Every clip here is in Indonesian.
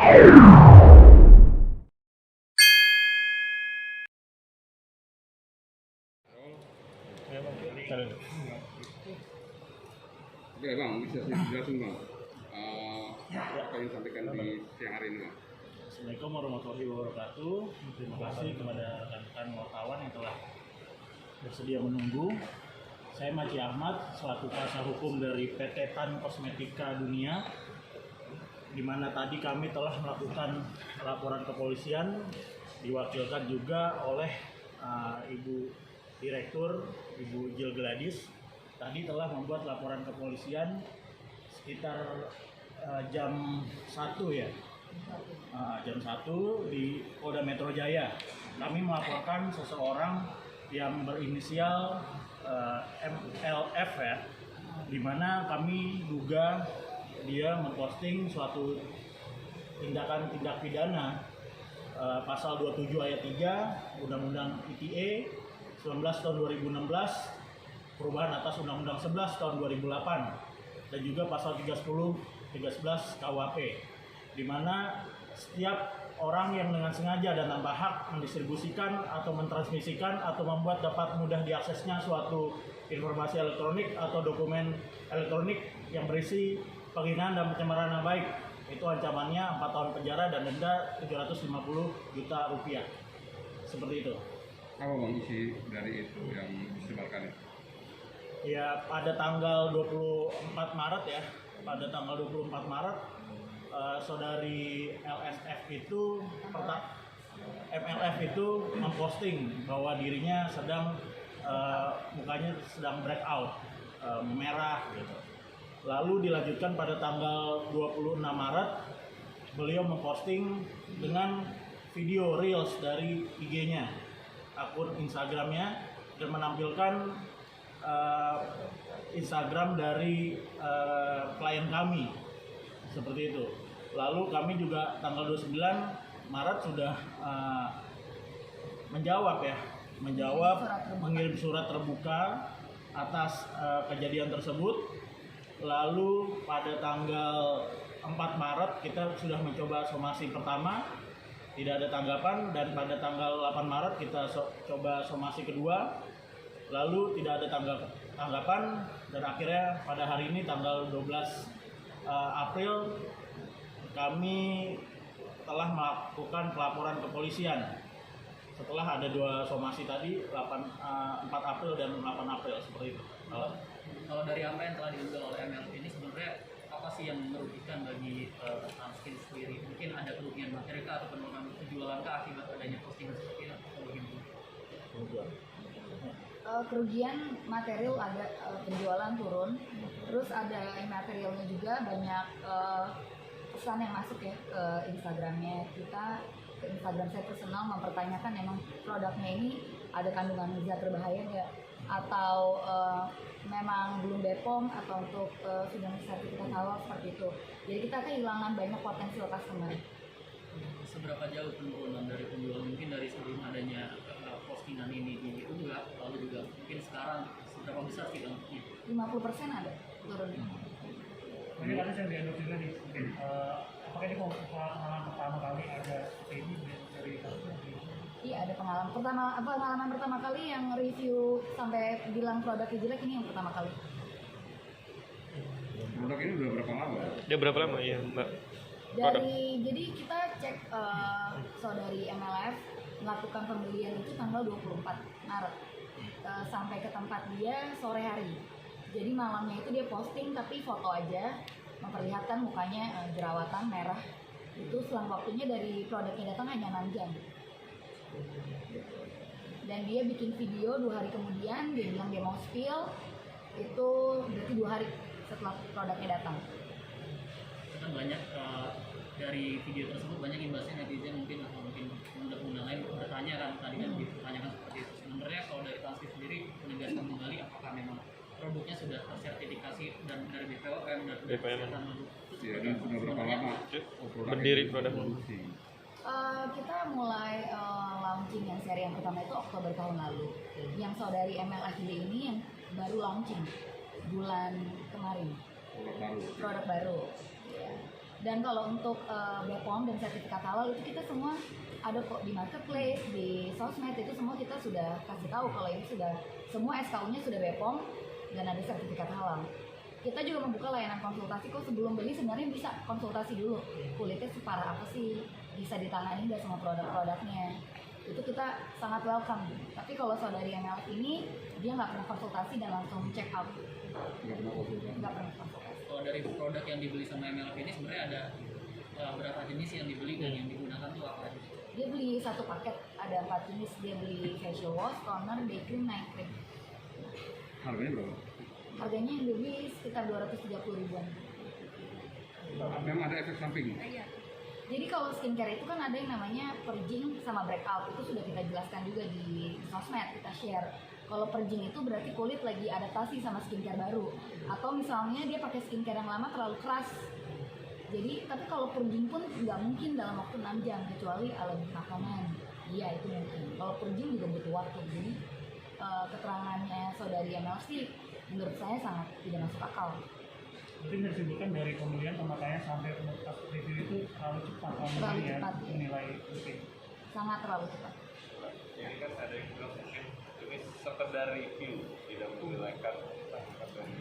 Oke Bang, bisa dijelasin Bang, apa yang disampaikan di siang hari ini Bang? Assalamualaikum warahmatullahi wabarakatuh. Terima kasih kepada rekan-rekan wartawan yang telah bersedia menunggu. Saya Maji Ahmad, selaku kuasa hukum dari PT Tan Kosmetika Dunia, di mana tadi kami telah melakukan laporan kepolisian, diwakilkan juga oleh Ibu Direktur, Ibu Jil Gladys. Tadi telah membuat laporan kepolisian sekitar jam 1 ya. Jam 1 di Polda Metro Jaya. Kami melaporkan seseorang yang berinisial MLF ya, di mana kami duga dia memposting suatu tindak pidana pasal 27 ayat 3 Undang-Undang ITE 19 tahun 2016, perubahan atas Undang-Undang 11 tahun 2008, dan juga pasal 311 KUHP, di mana setiap orang yang dengan sengaja dan tanpa hak mendistribusikan atau mentransmisikan atau membuat dapat mudah diaksesnya suatu informasi elektronik atau dokumen elektronik yang berisi penghinaan dan pencemaran nama baik, itu ancamannya 4 tahun penjara dan denda 750 juta rupiah. Seperti itu. Apa Bang isi dari itu yang disebarkan? Ya, pada tanggal 24 Maret ya, pada tanggal 24 Maret saudari LSF itu MLF itu memposting bahwa dirinya sedang mukanya sedang breakout, memerah gitu. Lalu dilanjutkan pada tanggal 26 Maret beliau memposting dengan video reels dari IG-nya, akun Instagramnya, dan menampilkan Instagram dari klien kami, seperti itu. Lalu kami juga tanggal 29 Maret sudah mengirim surat terbuka atas kejadian tersebut. Lalu pada tanggal 4 Maret kita sudah mencoba somasi pertama, tidak ada tanggapan, dan pada tanggal 8 Maret kita coba somasi kedua, lalu tidak ada tanggapan, dan akhirnya pada hari ini tanggal 12 April kami telah melakukan pelaporan kepolisian setelah ada 2 somasi tadi, 4 April dan 8 April, seperti itu. Kalau dari apa yang telah diunggah oleh MLF ini, sebenarnya apa sih yang merugikan bagi Tanskin sendiri? Mungkin ada kerugian materi atau penurunan penjualan akibat adanya postingan seperti itu? Kerugian material ada, penjualan turun, terus ada materialnya juga banyak pesan yang masuk ya ke Instagramnya kita, ke Instagram saya personal, mempertanyakan emang produknya ini ada kandungan zat berbahaya nggak, atau memang belum BPOM atau untuk sudah sertifikat halal, seperti itu. Jadi kita kehilangan banyak potensial customer. Seberapa jauh penurunan dari penjualan, mungkin dari sebelum adanya postingan ini diunggah, lalu juga mungkin sekarang seberapa besar sih dampaknya? 50% ada turunnya. Ini ada yang diendorse juga nih. Apakah ini pengalaman pertama kali ada ini dari Iya, ada pengalaman pertama kali yang review sampai bilang produknya jelek, ini yang pertama kali. Produk ini udah berapa lama? Dia berapa lama ya Mbak? Jadi kita cek saudari MLF melakukan pembelian itu tanggal 24 Maret sampai ke tempat dia sore hari. Jadi malamnya itu dia posting tapi foto aja, memperlihatkan mukanya jerawatan merah. Itu selang waktunya dari produknya datang hanya 6 jam. Dan dia bikin video 2 hari kemudian, dia bilang dia mau spill, itu berarti 2 hari setelah produknya datang. Kan banyak dari video tersebut banyak imbasnya netizen mungkin pengguna lain bertanya kan, tadi kan ditanyakan seperti itu. Sebenarnya kalau dari Tanskin sendiri menegaskan kembali apakah memang produknya sudah tersertifikasi dan dari BPOM dan kesehatan lalu. Ya, dan sudah berapa lama berdiri produk? Kita mulai launching yang seri yang pertama itu Oktober tahun lalu. Yang saudari MLF ini yang baru launching bulan kemarin. Produk baru. Produk baru. Ya. Dan kalau untuk BPOM dan sertifikat halal itu kita semua ada kok di marketplace, di sosmed, itu semua kita sudah kasih tahu kalau ini sudah semua SKU-nya sudah BPOM dan ada sertifikat halal. Kita juga membuka layanan konsultasi kok, sebelum beli sebenarnya bisa konsultasi dulu kulitnya separah apa sih, bisa ditangani nggak sama produk-produknya, itu kita sangat welcome. Tapi kalau saudari MLF ini dia nggak pernah konsultasi dan langsung check out, nggak pernah konsultasi. Kalau dari produk yang dibeli sama MLF ini sebenarnya ada berapa jenis yang dibeli dan yang digunakan tuh apa aja? Dia beli satu paket, ada 4 jenis. Dia beli facial wash, toner, day cream, night cream. Harganya berapa? Harganya yang dia beli sekitar 230 ribuan. Memang ada efek samping. Jadi kalau skincare itu kan ada yang namanya purging sama breakout, itu sudah kita jelaskan juga di sosmed, kita share. Kalau purging itu berarti kulit lagi adaptasi sama skincare baru, atau misalnya dia pakai skincare yang lama terlalu keras. Jadi, tapi kalau purging pun nggak mungkin dalam waktu 6 jam, kecuali alergi makanan. Iya, itu mungkin. Kalau purging juga butuh waktu. Jadi, keterangannya saudari ML sih menurut saya sangat tidak masuk akal. Mungkin disebutkan dari pemulihan pemakaian sampai penutup review itu terlalu cepat Terlalu cepat, ya. menilai mungkin. Sangat terlalu cepat. Ini kan ada yang bilang mungkin ini sekedar review, tidak menjelaskan tanggapan dari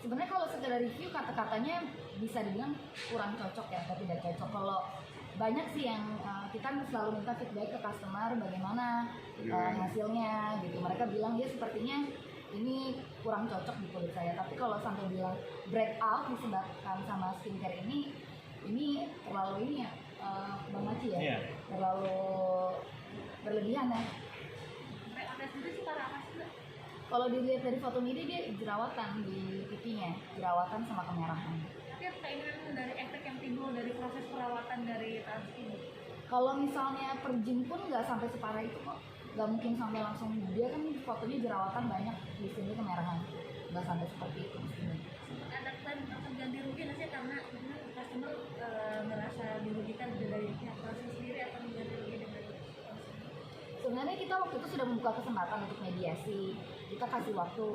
Sebenarnya kalau sekedar review kata-katanya bisa dibilang kurang cocok ya, atau tidak cocok. Kalau banyak sih yang kita selalu minta feedback ke customer bagaimana hasilnya gitu. Mereka bilang ya sepertinya ini kurang cocok di kulit saya. Tapi kalau sampai bilang breakout disebabkan sama skincare ini terlalu ini ya, Bang Maci ya, Iya. terlalu berlebihan ya. Ada sendiri sih para apa sih Mbak? Kalau dilihat dari foto ini dia jerawatan di pipinya, jerawatan sama kemerahan. Tapi apa ini memang dari efek yang timbul dari proses perawatan dari Tanskin? Kalau misalnya purging pun nggak sampai separah itu kok, nggak mungkin sampai langsung, dia kan fotonya jerawatan banyak, di sini kemerahan, nggak sampai seperti itu mestinya. Ada plan akan ganti rugi nggak sih karena customer merasa dirugikan dari pihak Tanskin sendiri akan mengganti rugi dengan Sebenarnya kita waktu itu sudah membuka kesempatan untuk mediasi, kita kasih waktu,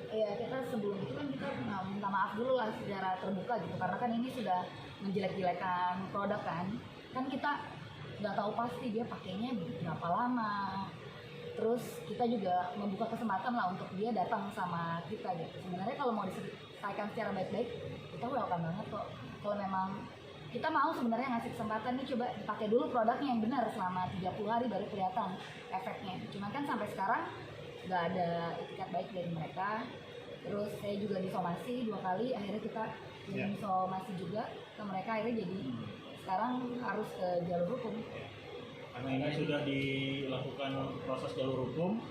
ya kita sebelum itu kan kita minta maaf dulu lah secara terbuka gitu, karena kan ini sudah menjelek-jelekan produk kan kita nggak tahu pasti dia pakainya berapa lama. Terus kita juga membuka kesempatan lah untuk dia datang sama kita gitu. Sebenarnya kalau mau diselesaikan secara baik-baik, kita welcome banget kok. Kalau memang kita mau sebenarnya ngasih kesempatan nih, coba dipakai dulu produknya yang benar selama 30 hari baru kelihatan efeknya. Cuma kan sampai sekarang nggak ada itikat baik dari mereka. Terus saya juga disomasi 2 kali, akhirnya kita kirim somasi juga ke mereka, akhirnya jadi sekarang harus ke jalur hukum. Karena ini sudah dilakukan proses jalur hukum,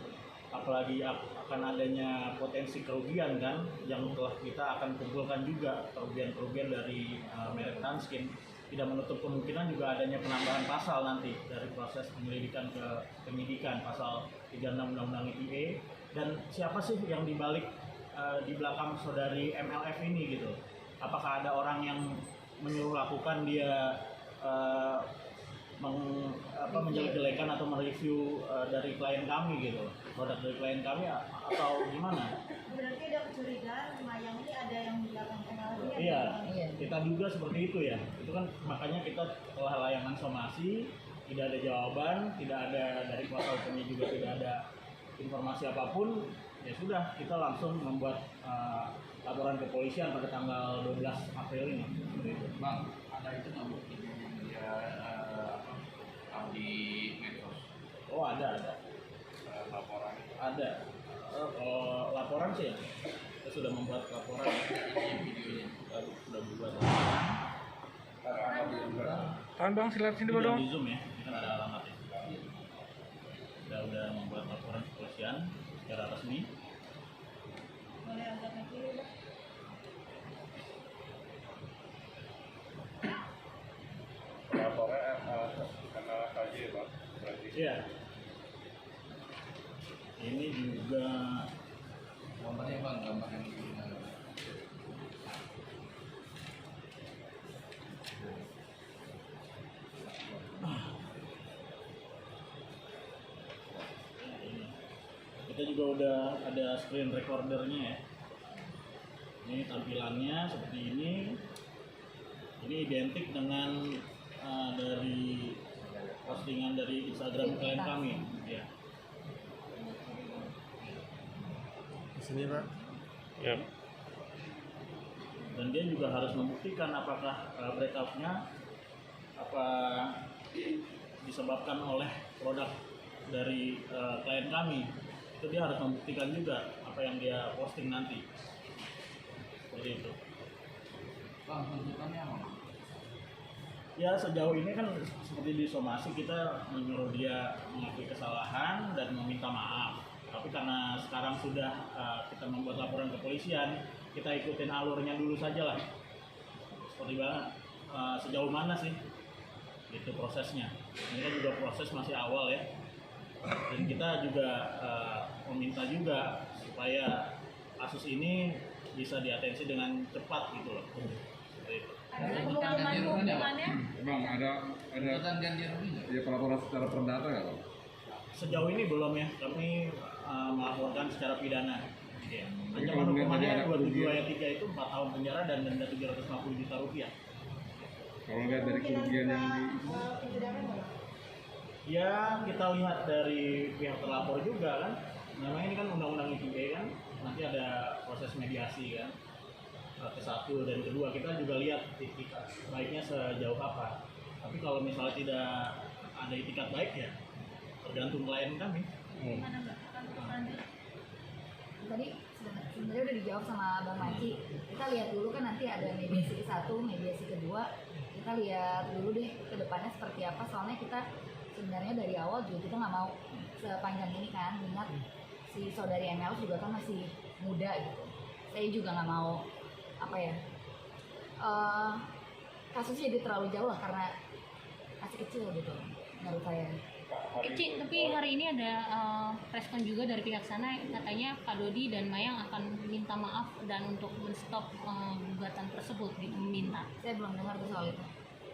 apalagi akan adanya potensi kerugian kan, yang telah kita akan kumpulkan juga kerugian-kerugian dari merek Tanskin. Tidak menutup kemungkinan juga adanya penambahan pasal nanti dari proses penyelidikan ke penyidikan, pasal 36 Undang-Undang ITE. Dan siapa sih yang dibalik di belakang saudari MLF ini gitu? Apakah ada orang yang menyuruh lakukan dia menjelek-jelekan atau mereview dari klien kami gitu, produk dari klien kami, atau gimana? berarti ada kecurigaan Mayang ini ada yang di belakang MLF. Iya, kita duga seperti itu ya. Itu kan makanya kita telah layanan somasi, tidak ada jawaban, tidak ada dari kuasa hukumnya juga tidak ada informasi apapun. Ya sudah, kita langsung membuat laporan kepolisian pada tanggal 12 April ini. Seperti itu. Bang, ada itu nggak Bu? Dia di medsos Oh ada. laporan. Ada. Kalau laporan sih ya, kita sudah membuat laporan. Videonya. Sudah membuat Tahan bang, silakan sini Tidak dong. di Zoom ya, ini kan ada alamatnya. Sudah membuat laporan kepolisian secara resmi. Boleh agak kiri Mbak? Lapornya karena saja ya Bang, berarti. Iya. Ini juga Gambarnya Bang, gambar yang di kita juga udah ada screen recordernya ya. Ini tampilannya seperti ini. Ini identik dengan dari postingan dari Instagram klien kami. Ya. Di sini Pak. Ya. Dan dia juga harus membuktikan apakah breakout-nya apa disebabkan oleh produk dari klien kami. Itu dia harus membuktikan juga apa yang dia posting nanti. Seperti itu. Bang, tuntutannya apa? Ya sejauh ini kan seperti di somasi kita menyuruh dia mengakui kesalahan dan meminta maaf. Tapi karena sekarang sudah kita membuat laporan ke polisian, kita ikutin alurnya dulu saja lah. Seperti sejauh mana sih itu prosesnya. Ini kan juga proses masih awal ya. Dan kita juga meminta juga supaya kasus ini bisa diatensi dengan cepat gitu loh. Seperti itu. Ada hukumannya? Bang, ada Tuntutan ganti rugi nggak? ya pelaporan secara perdata nggak Bang? Sejauh ini belum ya, kami melaporkan secara pidana. Ya. Jadi Ancaman kalau melihat hukumannya tadi ada 27 kerugian- ayat 3 itu 4 tahun penjara dan denda 750 juta rupiah. Kalau lihat dari kerugian yang di Ya kita lihat dari pihak terlapor juga kan. Namanya ini kan undang-undang ITE kan, nanti ada proses mediasi kan. Ke-1 dan kedua kita juga lihat itikat baiknya sejauh apa. Tapi kalau misalnya tidak ada itikat baik ya tergantung klien kami. Gimana Mbak? Akan berlanjut? Tadi sebenarnya udah dijawab sama Bang Maci. Kita lihat dulu kan nanti ada mediasi ke-1, mediasi kedua. Kita lihat dulu deh ke depannya seperti apa. Soalnya kita sebenarnya dari awal juga kita nggak mau sepanjang ini kan. Ingat si saudari ML juga kan masih muda gitu. Saya juga nggak mau apa ya, kasusnya jadi terlalu jauh lah karena masih kecil gitu menurut saya. Kecil, tapi hari ini ada respon juga dari pihak sana katanya Pak Dodi dan Mayang akan minta maaf dan untuk menstop gugatan tersebut gitu, meminta. Saya belum dengar tuh soal itu.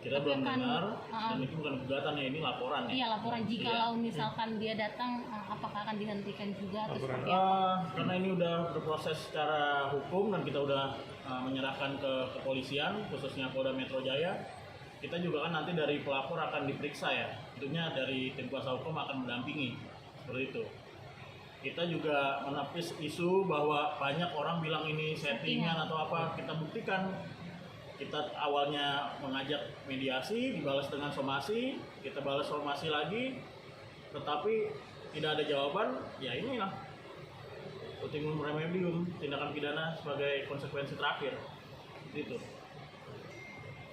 Kita Tapi belum akan, dengar dan itu bukan gugatan ya, ini laporan ya. Iya, laporan jikalau misalkan dia datang apakah akan dihentikan juga atau seperti apa? Karena ini udah berproses secara hukum dan kita udah menyerahkan ke kepolisian khususnya Polda Metro Jaya. Kita juga kan nanti dari pelapor akan diperiksa ya, tentunya dari tim kuasa hukum akan mendampingi seperti itu. Kita juga menepis isu bahwa banyak orang bilang ini settingan atau apa. Kita buktikan, kita awalnya mengajak mediasi, dibalas dengan somasi, kita balas somasi lagi, tetapi tidak ada jawaban. Ya inilah ultimum remedium, tindakan pidana sebagai konsekuensi terakhir. Itu.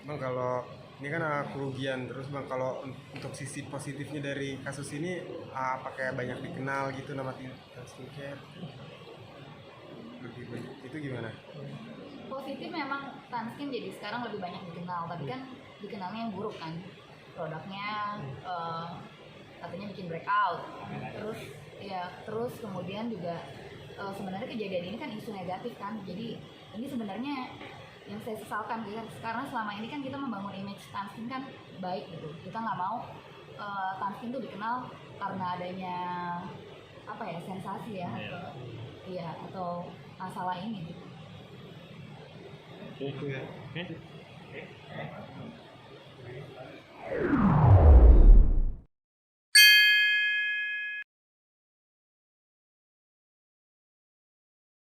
Bang, kalau ini kan kerugian terus Bang, kalau untuk sisi positifnya dari kasus ini pakai banyak dikenal gitu nama skincare lebih banyak, itu gimana? Positif memang Tanskin jadi sekarang lebih banyak dikenal, tapi kan dikenalnya yang buruk kan, produknya katanya bikin breakout, terus kemudian juga sebenarnya kejadian ini kan isu negatif kan, jadi ini sebenarnya yang saya sesalkan gitu, karena selama ini kan kita membangun image Tanskin kan baik gitu, kita nggak mau Tanskin tuh dikenal karena adanya apa ya, sensasi ya, atau masalah ini gitu. Oke. Itu ya. Oke.